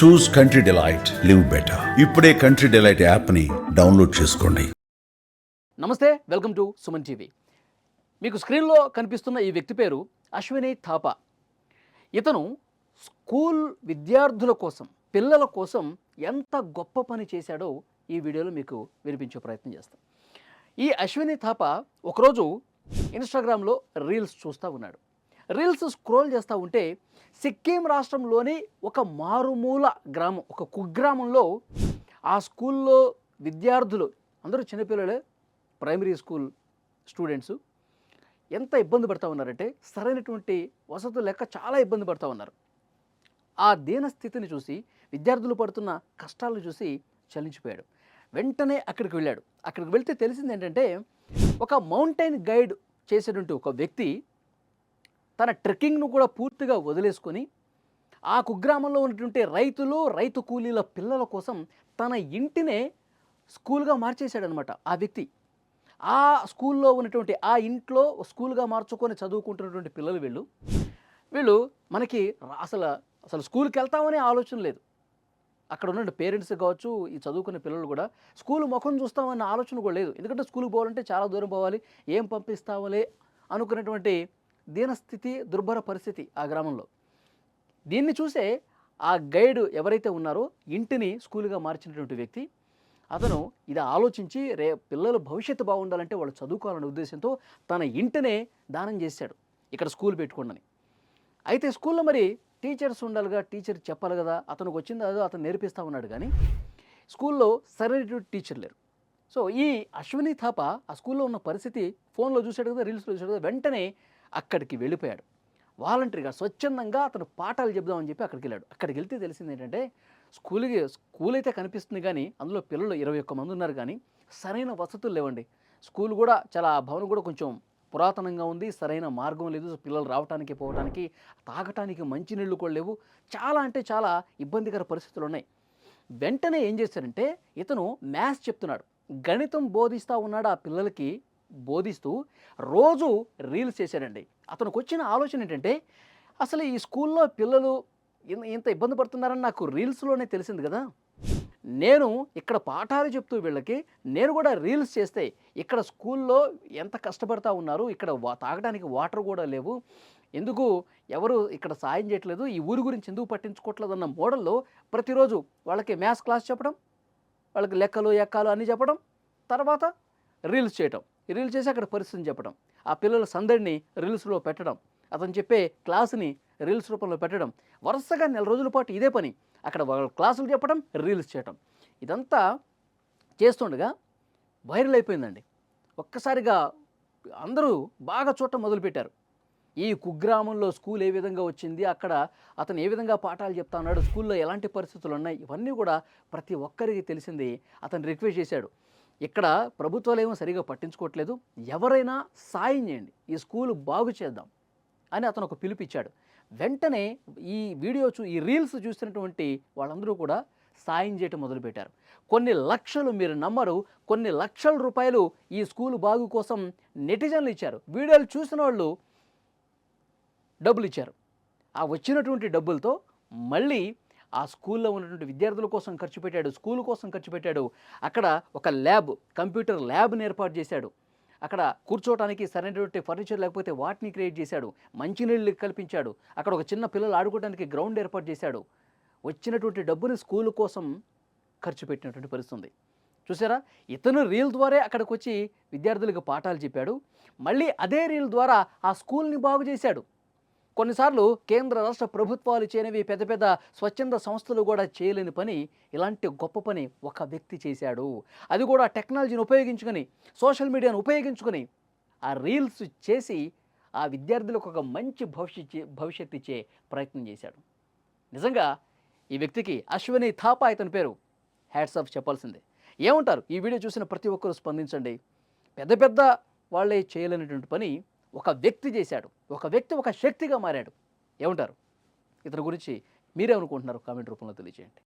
చూస్ country delight, live better. ఇప్పుడే country delight యాప్ని download చేసుకోండి. నమస్తే, వెల్కమ్ టు సుమన్ టీవీ. మీకు స్క్రీన్లో కనిపిస్తున్న ఈ వ్యక్తి పేరు అశ్విని థాపా. ఇతను స్కూల్ విద్యార్థుల కోసం, పిల్లల కోసం ఎంత గొప్ప పని చేశాడో ఈ వీడియోలో మీకు వినిపించే ప్రయత్నం చేస్తాం. ఈ అశ్విని థాపా ఒకరోజు ఇన్స్టాగ్రామ్లో రీల్స్ చూస్తూ ఉన్నాడు. రీల్స్ స్క్రోల్ చేస్తూ ఉంటే సిక్కిం రాష్ట్రంలోని ఒక మారుమూల గ్రామం, ఒక కుగ్రామంలో ఆ స్కూల్లో విద్యార్థులు అందరూ చిన్నపిల్లలే, ప్రైమరీ స్కూల్ స్టూడెంట్స్ ఎంత ఇబ్బంది పడుతూ ఉన్నారంటే సరైనటువంటి వసతులు లేక చాలా ఇబ్బంది పడుతూ ఉన్నారు. ఆ దీన స్థితిని చూసి, విద్యార్థులు పడుతున్న కష్టాలను చూసి చలించిపోయాడు. వెంటనే అక్కడికి వెళ్ళాడు. అక్కడికి వెళ్తే తెలిసింది ఏంటంటే, ఒక మౌంటైన్ గైడ్ చేసేటువంటి ఒక వ్యక్తి తన ట్రెక్కింగ్ను కూడా పూర్తిగా వదిలేసుకొని ఆ కుగ్రామంలో ఉన్నటువంటి రైతు కూలీల పిల్లల కోసం తన ఇంటినే స్కూల్గా మార్చేశాడనమాట ఆ వ్యక్తి. ఆ స్కూల్లో ఉన్నటువంటి ఆ ఇంట్లో స్కూల్గా మార్చుకొని చదువుకుంటున్నటువంటి పిల్లలు వీళ్ళు మనకి అసలు స్కూల్కి వెళ్తామనే ఆలోచన లేదు. అక్కడ ఉన్న పేరెంట్స్ కావచ్చు, ఈ చదువుకునే పిల్లలు కూడా స్కూల్ ముఖం చూస్తామన్న ఆలోచన కూడా లేదు. ఎందుకంటే స్కూల్కి పోవాలంటే చాలా దూరం పోవాలి, ఏం పంపిస్తామలే అనుకున్నటువంటి దీనస్థితి, దుర్భర పరిస్థితి ఆ గ్రామంలో. దీన్ని చూసే ఆ గైడ్ ఎవరైతే ఉన్నారో ఇంటిని స్కూల్గా మార్చినటువంటి వ్యక్తి, అతను ఇది ఆలోచించి పిల్లల భవిష్యత్తు బాగుండాలంటే వాళ్ళు చదువుకోవాలనే ఉద్దేశంతో తన ఇంటినే దానం చేశాడు, ఇక్కడ స్కూల్ పెట్టుకోండి. అయితే స్కూల్లో మరి టీచర్స్ ఉండాలిగా, టీచర్ చెప్పాలి కదా, అతనికి వచ్చింది అదో అతను నేర్పిస్తూ ఉన్నాడు. కానీ స్కూల్లో సరైనటువంటి టీచర్ లేరు. సో ఈ అశ్విని థాపా ఆ స్కూల్లో ఉన్న పరిస్థితి ఫోన్లో చూశాడు కదా, రీల్స్లో చూశాడు కదా, వెంటనే అక్కడికి వెళ్ళిపోయాడు. వాలంటరీగా స్వచ్ఛందంగా అతను పాఠాలు చెప్దామని చెప్పి అక్కడికి వెళ్ళాడు. అక్కడికి వెళ్తే తెలిసింది ఏంటంటే, స్కూల్ అయితే కనిపిస్తుంది కానీ అందులో పిల్లలు 21 మంది ఉన్నారు, కానీ సరైన వసతులు లేవండి. స్కూల్ కూడా చాలా, భవనం కూడా కొంచెం పురాతనంగా ఉంది, సరైన మార్గం లేదు, పిల్లలు రావడానికి పోవడానికి, తాగటానికి మంచినీళ్ళు కూడా లేవు. చాలా అంటే చాలా ఇబ్బందికర పరిస్థితులు ఉన్నాయి. వెంటనే ఏం చేశారంటే, ఇతను మ్యాథ్స్ చెప్తున్నాడు, గణితం బోధిస్తూ ఉన్నాడు. ఆ పిల్లలకి బోధిస్తూ రోజు రీల్స్ చేశాడండి. అతనికి వచ్చిన ఆలోచన ఏంటంటే, అసలు ఈ స్కూల్లో పిల్లలు ఇంత ఇబ్బంది పడుతున్నారని నాకు రీల్స్లోనే తెలిసింది కదా, నేను ఇక్కడ పాఠాలు చెప్తూ వీళ్ళకి నేను కూడా రీల్స్ చేస్తే ఇక్కడ స్కూల్లో ఎంత కష్టపడతా ఉన్నారు, ఇక్కడ తాగడానికి వాటర్ కూడా లేవు, ఎందుకు ఎవరు ఇక్కడ సాయం చేయట్లేదు, ఈ ఊరి గురించి ఎందుకు పట్టించుకోవట్లేదు అన్న మోడల్లో ప్రతిరోజు వాళ్ళకి మ్యాథ్స్ క్లాస్ చెప్పడం, వాళ్ళకి లెక్కలు ఎక్కాలు అన్నీ చెప్పడం, తర్వాత రీల్స్ చేయటం, రీల్స్ చేసి అక్కడ పరిస్థితిని చెప్పడం, ఆ పిల్లల సందడిని రీల్స్లో పెట్టడం, అతను చెప్పే క్లాసుని రీల్స్ రూపంలో పెట్టడం, వరుసగా 4 రోజుల పాటు ఇదే పని. అక్కడ వాళ్ళ క్లాసులు చెప్పడం, రీల్స్ చేయటం, ఇదంతా చేస్తుండగా వైరల్ అయిపోయిందండి. ఒక్కసారిగా అందరూ బాగా చూడటం మొదలుపెట్టారు. ఈ కుగ్రామంలో స్కూల్ ఏ విధంగా వచ్చింది, అక్కడ అతను ఏ విధంగా పాఠాలు చెప్తా ఉన్నాడు, స్కూల్లో ఎలాంటి పరిస్థితులు ఉన్నాయి, ఇవన్నీ కూడా ప్రతి ఒక్కరికి తెలిసింది. అతను రిక్వెస్ట్ చేశాడు, ఇక్కడ ప్రభుత్వాలు ఏమో సరిగా పట్టించుకోవట్లేదు, ఎవరైనా సాయం చేయండి, ఈ స్కూల్ బాగు చేద్దాం అని అతను ఒక పిలుపిచ్చాడు. వెంటనే ఈ ఈ రీల్స్ చూసినటువంటి వాళ్ళందరూ కూడా సాయం చేయటం మొదలుపెట్టారు. కొన్ని లక్షలు, మీరు నమ్మరు, కొన్ని లక్షల రూపాయలు ఈ స్కూల్ బాగు కోసం నెటిజన్లు ఇచ్చారు. వీడియోలు చూసిన వాళ్ళు డబ్బులు ఇచ్చారు. ఆ వచ్చినటువంటి డబ్బులతో మళ్ళీ ఆ స్కూల్లో ఉన్నటువంటి విద్యార్థుల కోసం ఖర్చు పెట్టాడు, స్కూల్ కోసం ఖర్చు పెట్టాడు. అక్కడ ఒక కంప్యూటర్ ల్యాబ్ని ఏర్పాటు చేశాడు. అక్కడ కూర్చోవడానికి సరైనటువంటి ఫర్నిచర్ లేకపోతే వాటిని క్రియేట్ చేశాడు, మంచినీళ్ళు కల్పించాడు, అక్కడ ఒక చిన్న పిల్లలు ఆడుకోవడానికి గ్రౌండ్ ఏర్పాటు చేశాడు. వచ్చినటువంటి డబ్బుని స్కూల్ కోసం ఖర్చు పెట్టినటువంటి పరిస్థితి ఉంది. చూసారా, ఇతను రీల్ ద్వారా అక్కడికి వచ్చి విద్యార్థులకు పాఠాలు చెప్పాడు, మళ్ళీ అదే రీల్ ద్వారా ఆ స్కూల్ని బాగు చేశాడు. కొన్నిసార్లు కేంద్ర రాష్ట్ర ప్రభుత్వాలు చేయనివి, పెద్ద పెద్ద స్వచ్ఛంద సంస్థలు కూడా చేయలేని పని, ఇలాంటి గొప్ప పని ఒక వ్యక్తి చేశాడు. అది కూడా టెక్నాలజీని ఉపయోగించుకొని, సోషల్ మీడియాను ఉపయోగించుకొని ఆ రీల్స్ చేసి ఆ విద్యార్థులకు ఒక మంచి భవిష్యత్తు ఇచ్చే ప్రయత్నం చేశాడు. నిజంగా ఈ వ్యక్తికి, అశ్విని థాపా ఇతని పేరు, హ్యాట్స్ ఆఫ్ చెప్పాల్సిందే. ఏమంటారు? ఈ వీడియో చూసిన ప్రతి ఒక్కరూ స్పందించండి. పెద్ద వాళ్ళే చేయలేనటువంటి పని ఒక వ్యక్తి చేశాడు. ఒక వ్యక్తి ఒక శక్తిగా మారాడు. ఏమంటారు? ఇతని గురించి మీరేమనుకుంటున్నారు? కామెంట్ రూపంలో తెలియజేయండి.